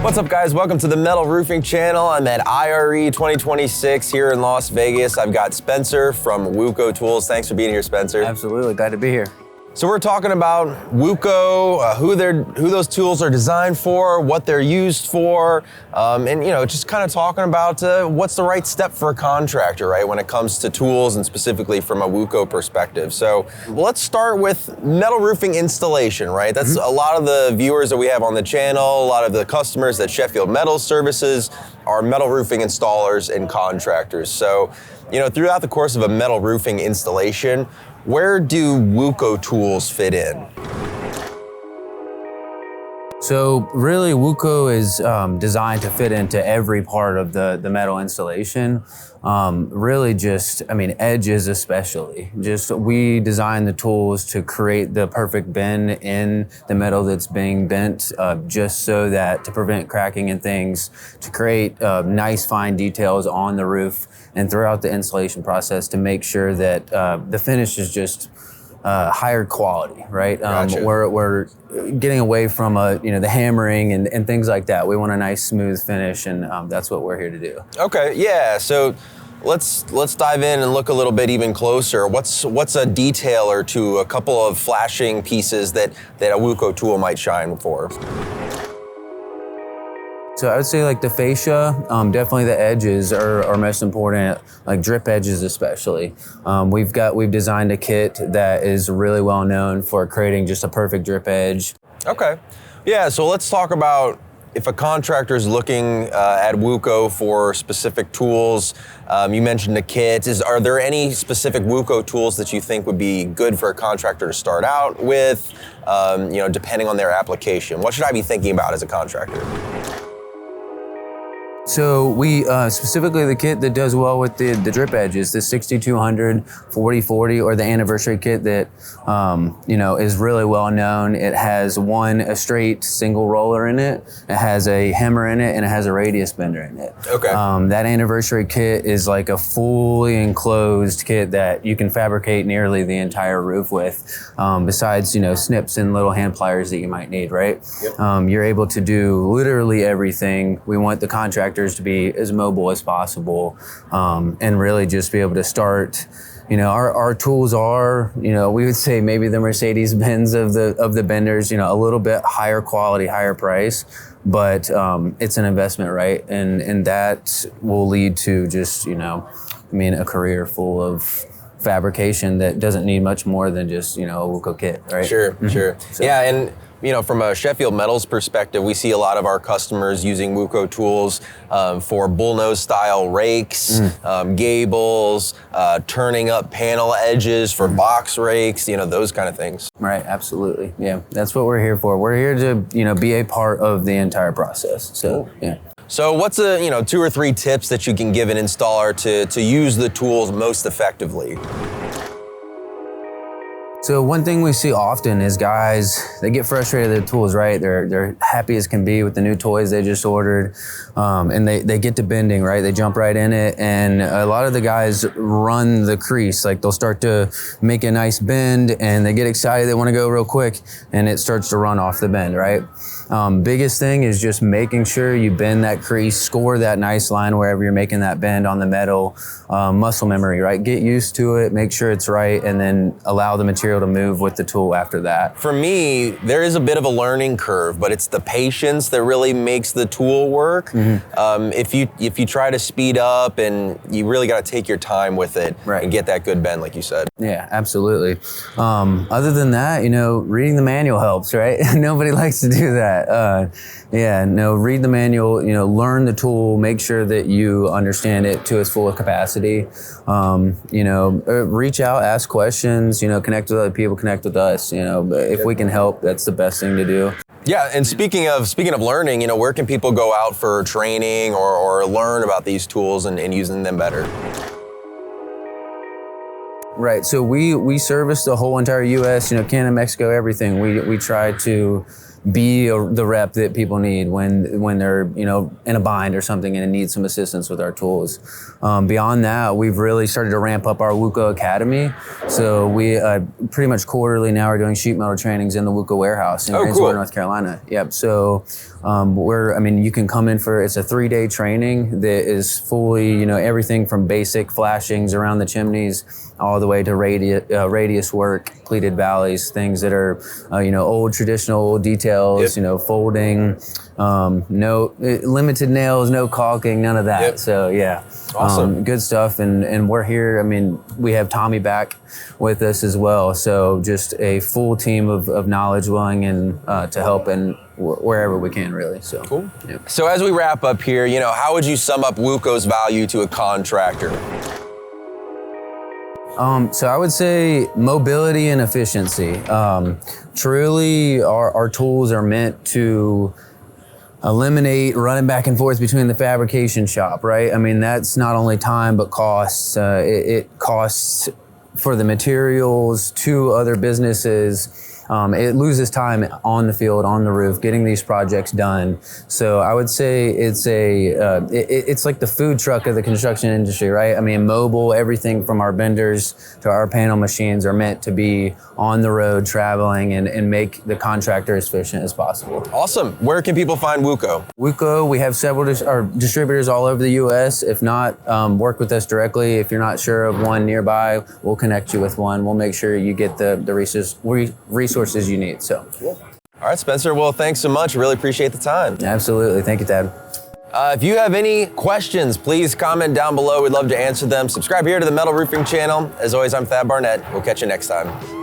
What's up, guys? Welcome to the Metal Roofing Channel. I'm at IRE 2026 here in Las Vegas. I've got Spencer from WUKO Tools. Thanks for being here, Spencer. Absolutely, glad to be here. So we're talking about WUKO, who those tools are designed for, what they're used for, and just kind of talking about what's the right step for a contractor, right, when it comes to tools and specifically from a WUKO perspective. So let's start with metal roofing installation, right? That's a lot of the viewers that we have on the channel, a lot of the customers that Sheffield Metals services are metal roofing installers and contractors. So, throughout the course of a metal roofing installation, where do WUKO tools fit in? So really, WUKO is designed to fit into every part of the metal installation. Really just, edges especially. Just we design the tools to create the perfect bend in the metal that's being bent, just so that to prevent cracking and things, to create nice fine details on the roof and throughout the installation process to make sure that the finish is just higher quality, right? Gotcha. We're getting away from the hammering and things like that. We want a nice smooth finish, and that's what we're here to do. Okay, yeah. So let's dive in and look a little bit even closer. What's a detail or two, a couple of flashing pieces that a WUKO tool might shine for? So I would say like the fascia, definitely the edges are most important, like drip edges especially. We've designed a kit that is really well known for creating just a perfect drip edge. Okay, yeah, so let's talk about if a contractor is looking at WUKO for specific tools. You mentioned the kit. Are there any specific WUKO tools that you think would be good for a contractor to start out with, depending on their application? What should I be thinking about as a contractor? So we, specifically the kit that does well with the drip edges, the 6200, 4040, or the anniversary kit that, is really well known. It has a straight single roller in it, it has a hammer in it, and it has a radius bender in it. Okay. That anniversary kit is like a fully enclosed kit that you can fabricate nearly the entire roof with, besides, snips and little hand pliers that you might need, right? Yep. You're able to do literally everything. We want the contractor to be as mobile as possible, and really just be able to start. Our tools are, we would say maybe the Mercedes-Benz of the benders, a little bit higher quality, higher price, but it's an investment, right? And that will lead to just, a career full of fabrication that doesn't need much more than just, a WUKO kit, right? Sure. So. Yeah, and from a Sheffield Metals perspective, we see a lot of our customers using WUKO tools for bullnose style rakes, gables, turning up panel edges for box rakes, those kind of things. Right, absolutely. Yeah, that's what we're here for. We're here to, be a part of the entire process. So, yeah. So what's 2 or 3 tips that you can give an installer to use the tools most effectively? So one thing we see often is guys, they get frustrated with their tools, right? They're happy as can be with the new toys they just ordered, and they get to bending, right? They jump right in it, and a lot of the guys run the crease. Like they'll start to make a nice bend, and they get excited, they want to go real quick, and it starts to run off the bend, right? Biggest thing is just making sure you bend that crease, score that nice line wherever you're making that bend on the metal. Muscle memory, right? Get used to it, make sure it's right, and then allow the material to move with the tool after that. For me, there is a bit of a learning curve, but it's the patience that really makes the tool work. If you try to speed up, and you really got to take your time with it, right, and get that good bend, like you said. Yeah, absolutely. Other than that, reading the manual helps, right? Nobody likes to do that. Read the manual, learn the tool, make sure that you understand it to its full capacity. Reach out, ask questions, connect with other people, connect with us. If we can help, that's the best thing to do. Yeah, and speaking of learning, where can people go out for training or learn about these tools and using them better? Right, so we service the whole entire U.S., Canada, Mexico, everything. We try to be the rep that people need when they're, you know, in a bind or something and need some assistance with our tools. Beyond that, we've really started to ramp up our WUKO Academy. So we pretty much quarterly now are doing sheet metal trainings in the WUKO warehouse in Greensboro, North Carolina. Yep. So you can come in it's a 3-day training that is fully, you know, everything from basic flashings around the chimneys all the way to radius work, pleated valleys, things that are, you know, old traditional details, you know, folding, no limited nails, no caulking, none of that. So yeah, awesome, good stuff. And we're here. I mean, we have Tommy back with us as well. So just a full team of knowledge, willing and to help and wherever we can, really. So cool. Yeah. So as we wrap up here, you know, how would you sum up WUKO's value to a contractor? So I would say mobility and efficiency. Truly, our tools are meant to eliminate running back and forth between the fabrication shop, right? I mean, that's not only time, but costs. It costs for the materials to other businesses. It loses time on the field, on the roof, getting these projects done. So I would say it's like the food truck of the construction industry, right? I mean, mobile, everything from our benders to our panel machines are meant to be on the road traveling and make the contractor as efficient as possible. Awesome. Where can people find WUKO? WUKO, we have several distributors all over the U.S. If not, work with us directly. If you're not sure of one nearby, we'll connect you with one. We'll make sure you get the resources you need. So, all right, Spencer. Well, thanks so much. Really appreciate the time. Absolutely. Thank you, Tad. If you have any questions, please comment down below. We'd love to answer them. Subscribe here to the Metal Roofing channel. As always, I'm Thad Barnett. We'll catch you next time.